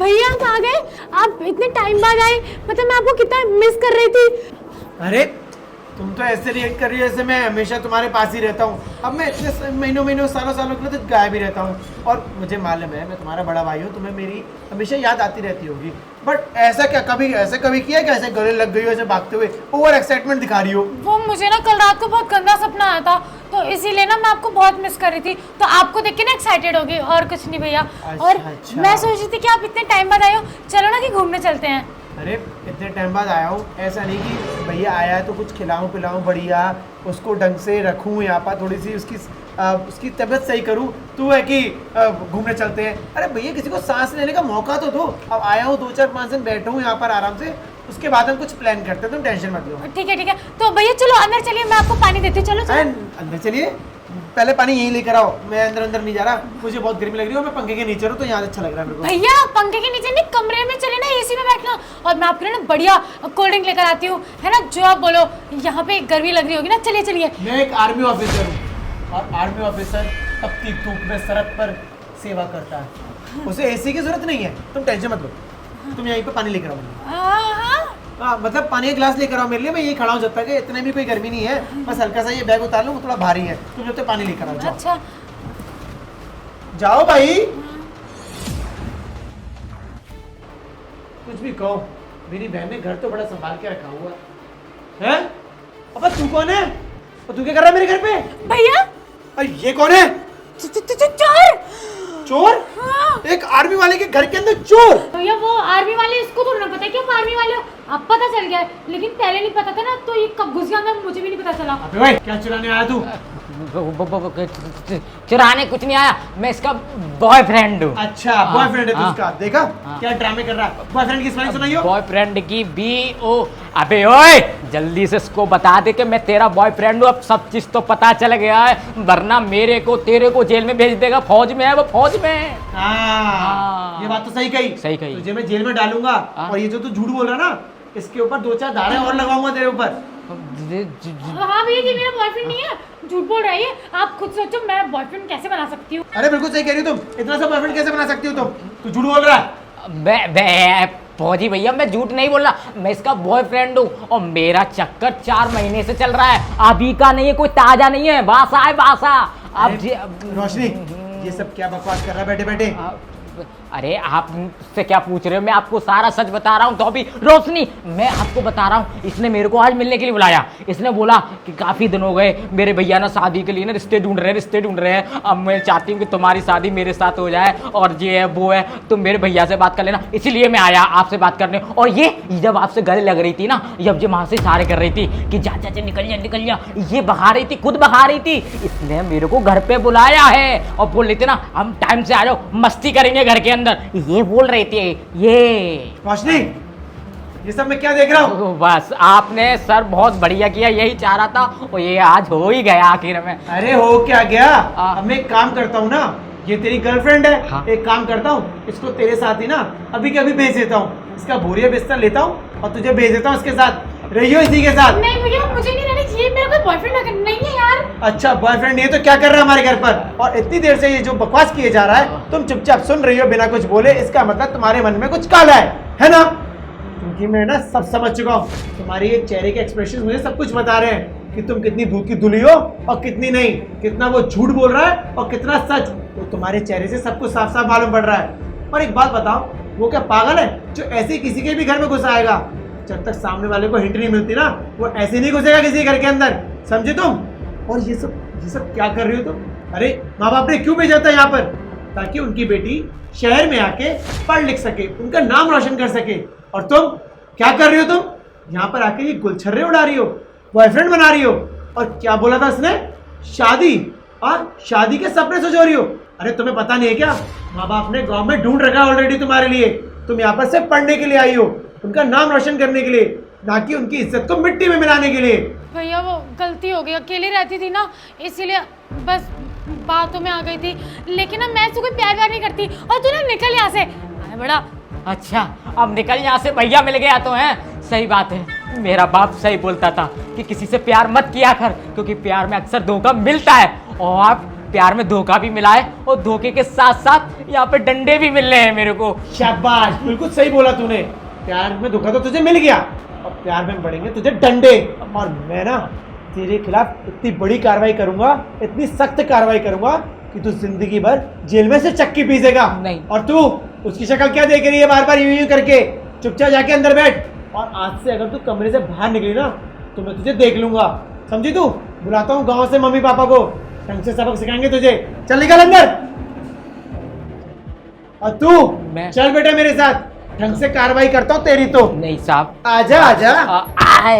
भैया आप आ गए। आप इतने टाइम बाद आए, मतलब मैं आपको कितना मिस कर रही थी। अरे तुम तो ऐसे रिएक्ट कर रही हो जैसे मैं हमेशा तुम्हारे पास ही रहता हूँ। अब मैं इतने महीनों सालों के लिए तो गायब ही रहता हूँ। और मुझे मालूम है मैं तुम्हारा बड़ा भाई हूँ, तुम्हें मेरी हमेशा याद आती रहती होगी। बट ऐसा क्या कभी किया क्या, ऐसे गले लग गई हो, ऐसे भागते हुए ओवर एक्साइटमेंट दिखा रही हो? वो मुझे ना कल रात को बहुत गंदा सपना आया था, तो इसीलिए ना मैं आपको बहुत मिस कर रही थी। तो आपको देख के ना एक्साइटेड होगी, और कुछ नहीं भैया। और अच्छा। मैं सोच रही थी कि आप इतने टाइम बाद आए हो, चलो ना कि घूमने चलते हैं। अरे इतने टाइम बाद आया हूँ, ऐसा नहीं कि भैया आया है तो कुछ खिलाऊं पिलाऊं बढ़िया, उसको ढंग से रखूं यहाँ पर, थोड़ी सी उसकी तबीयत सही करूं। तू है कि घूमने चलते हैं? अरे भैया किसी को सांस लेने का मौका तो दो। अब आया हूँ 2-4-5 दिन बैठा हूँ यहाँ पर आराम से, उसके बाद हम कुछ प्लान करते हैं, तुम टेंशन मत लो। ठीक है। तो भैया चलो अंदर चलिए, मैं आपको पानी देती हूँ। चलो अंदर चलिए, पहले पानी यहीं लेकर आओ। मैं अंदर नहीं जा रहा, मुझे बहुत गर्मी लग रही है। मैं पंखे के नीचे हूँ तो यहाँ अच्छा लग रहा है मेरे को। भैया पंखे के नीचे नहीं, कमरे में चले ना, एसी में बैठना। और मैं आपके लिए ना बढ़िया कोल्ड ड्रिंक लेकर आती हूँ, है ना, जो आप बोलो। यहाँ पे गर्मी लग रही होगी ना, चलिए। मैं एक आर्मी ऑफिसर हूँ, और आर्मी ऑफिसर तपती धूप में सरहद पर सेवा करता है, उसे एसी की जरूरत नहीं है। तुम टेंशन मत लो, तुम यहीं पे पानी लेकर आओ। मतलब पानी का गिलास लेकर आओ मेरे लिए, मैं यही खड़ा हूँ जब तक। इतने भी कोई गर्मी नहीं है, बस हल्का सा ये बैग उतार लूँ, वो थोड़ा भारी है। तुम जब तक पानी लेकर आओ, जाओ। अच्छा जाओ भाई। कुछ भी कहो, मेरी बहन ने घर तो बड़ा संभाल के रखा हुआ है। अब तू कौन है और तू क्या कर रहा है मेरे घर पे? भैया ये कौन है? चोर। चोर? हाँ। एक आर्मी वाले के घर के अंदर चोर? भैया वो आर्मी वाले, इसको तो ना पता है कि हम आर्मी वाले हो। अब पता चल गया है, लेकिन पहले नहीं पता था ना, तो ये कब घुस गया अंदर मुझे भी नहीं पता चला। अबे भाई क्या चुराने आया तू? चुराने कुछ नहीं आया, मैं इसका बॉयफ्रेंड हूँ। अच्छा बॉयफ्रेंड है तू हाँ। उसका? देखा क्या ड्रामे कर रहा है? बॉयफ्रेंड की स्पेलिंग सुनाइयो। बॉयफ्रेंड की BO। अबे ओए जल्दी से इसको बता दे कि मैं तेरा बॉयफ्रेंड हूँ। अब सब चीज तो पता चल गया है, वरना मेरे को तेरे को जेल में भेज देगा। फौज में है वो, फौज में। हाँ, ये बात तो सही कही। तुझे मैं जेल में डालूंगा, और ये जो तू झूठ बोल रहा ना, इसके ऊपर 2-4 धारे और लगाऊंगा तेरे ऊपर। हाँ भैया जी, मेरा बॉयफ्रेंड नहीं है, झूठ बोल रही है। आप खुद सोचो, मैं बॉयफ्रेंड कैसे बना सकती हूँ? अरे बिल्कुल सही कह रही हो तुम, इतना सा बॉयफ्रेंड कैसे बना सकती हो तुम? तू झूठ बोल रहा है। फौजी भैया मैं झूठ नहीं बोल रहा, मैं इसका बॉयफ्रेंड हूँ, और मेरा चक्कर 4 महीने से चल रहा है। अभी का नहीं है, कोई ताजा नहीं है, बासा है बासा। अब रोशनी ये सब क्या बकवास कर रहा है बैठे बैठे? अरे आप से क्या पूछ रहे हो, मैं आपको सारा सच बता रहा हूँ। तो अभी रोशनी मैं आपको बता रहा हूँ, इसने मेरे को आज मिलने के लिए बुलाया। इसने बोला कि काफ़ी दिन हो गए, मेरे भैया ना शादी के लिए ना रिश्ते ढूंढ रहे हैं। अब मैं चाहती हूँ कि तुम्हारी शादी मेरे साथ हो जाए, और ये है वो है, तुम मेरे भैया से बात कर लेना। इसीलिए मैं आया आपसे बात करने। और ये जब आपसे गले लग रही थी ना, जब जो वहाँ से इशारे कर रही थी कि जा निकल जा, ये बहा रही थी, खुद बहा रही थी। इसने मेरे को घर पे बुलाया है, और बोल रही थी ना हम टाइम से आ जाओ, मस्ती करेंगे घर के अंदर, ये बोल रही थी। ये रोशनी ये सब मैं क्या देख रहा हूँ? बस आपने सर बहुत बढ़िया किया, यही चाह रहा था, और ये आज हो ही गया आखिर में। अरे हो क्या गया? अब मैं एक काम करता हूँ ना, ये तेरी गर्लफ्रेंड है। हाँ। एक काम करता हूँ, इसको तेरे साथ ही ना अभी के अभी भेज देता हूँ। इसका बोरिया बिस्तर लेता हूँ और तुझे भेज देता हूँ इसके साथ, रहियो इसी के साथ। नहीं भैया मुझे नहीं रहना चाहिए, मेरा कोई बॉयफ्रेंड नहीं है यार। अच्छा बॉयफ्रेंड नहीं है तो क्या कर रहा है हमारे घर पर? और इतनी देर से ये जो बकवास किए जा रहा है, तुम चुपचाप सुन रही हो बिना कुछ बोले, इसका मतलब तुम्हारे मन में कुछ काला है ना? क्योंकि मैं ना सब समझ चुका हूँ, तुम्हारे ये चेहरे के एक्सप्रेशन मुझे सब कुछ बता रहे हैं कि तुम कितनी दूध की धुली हो और कितनी नहीं, कितना वो झूठ बोल रहा है और कितना सच। तो तुम्हारे चेहरे से सब कुछ साफ साफ मालूम पड़ रहा है। और एक बात बताओ, वो क्या पागल है जो ऐसे किसी के भी घर में घुस आएगा? जब तक सामने वाले को हिंट नहीं मिलती ना, वो ऐसे नहीं घुसेगा किसी घर के अंदर, समझे तुम? और ये सब क्या कर रही हो तुम? अरे माँ बाप ने क्यों भेजा था यहाँ पर? ताकि उनकी बेटी शहर में आके पढ़ लिख सके, उनका नाम रोशन कर सके। और तुम क्या कर रही हो? तुम यहाँ पर आके ये गुलछर्रे उड़ा रही हो, बॉयफ्रेंड बना रही हो, और क्या बोला था इसने? शादी, और शादी के सपने सजो रही हो। अरे तुम्हें पता नहीं है क्या, माँ बाप ने गांव में ढूंढ रखा ऑलरेडी तुम्हारे लिए। तुम यहाँ पर सिर्फ पढ़ने के लिए आई हो, उनका नाम रोशन करने के लिए, ना कि उनकी इज्जत को मिट्टी में मिलाने के लिए। भैया वो गलती हो गई, अकेली रहती थी ना, इसीलिए बस बातों में आ गई थी। लेकिन ना मैं इससे कोई प्यार नहीं करती। और तू ना निकल यहाँ से, बड़ा। अच्छा अब निकल यहाँ से, भैया मिल गया तो है। सही बात है, मेरा बाप सही बोलता था कि किसी से प्यार मत किया कर, क्योंकि प्यार में अक्सर धोखा मिलता है। और आप प्यार में धोखा भी मिला है और धोखे के साथ साथ यहाँ पे डंडे भी मिल रहे हैं मेरे को। शाबाश, बिल्कुल सही बोला तूने। प्यार में धोखा तो तुझे मिल गया और प्यार में पड़ेंगे तुझे डंडे। और मैं ना तेरे खिलाफ इतनी बड़ी कार्रवाई करूंगा, इतनी सख्त कार्रवाई करूंगा कि तू जिंदगी भर जेल में से चक्की पीसेगा। नहीं। और तू उसकी शक्ल क्या देख रही है बार बार यूं यूं करके? चुपचाप जाके अंदर बैठ। और आज से अगर तू कमरे से बाहर निकली ना तो मैं तुझे देख लूंगा, समझी तू? बुलाता हूँ गांव से मम्मी पापा को, ढंग से सबक सिखाएंगे तुझे। चल निकल अंदर। और तू चल बेटा मेरे साथ, ढंग से कार्रवाई करता हूँ तेरी तो। नहीं साहब। आजा आजा। आए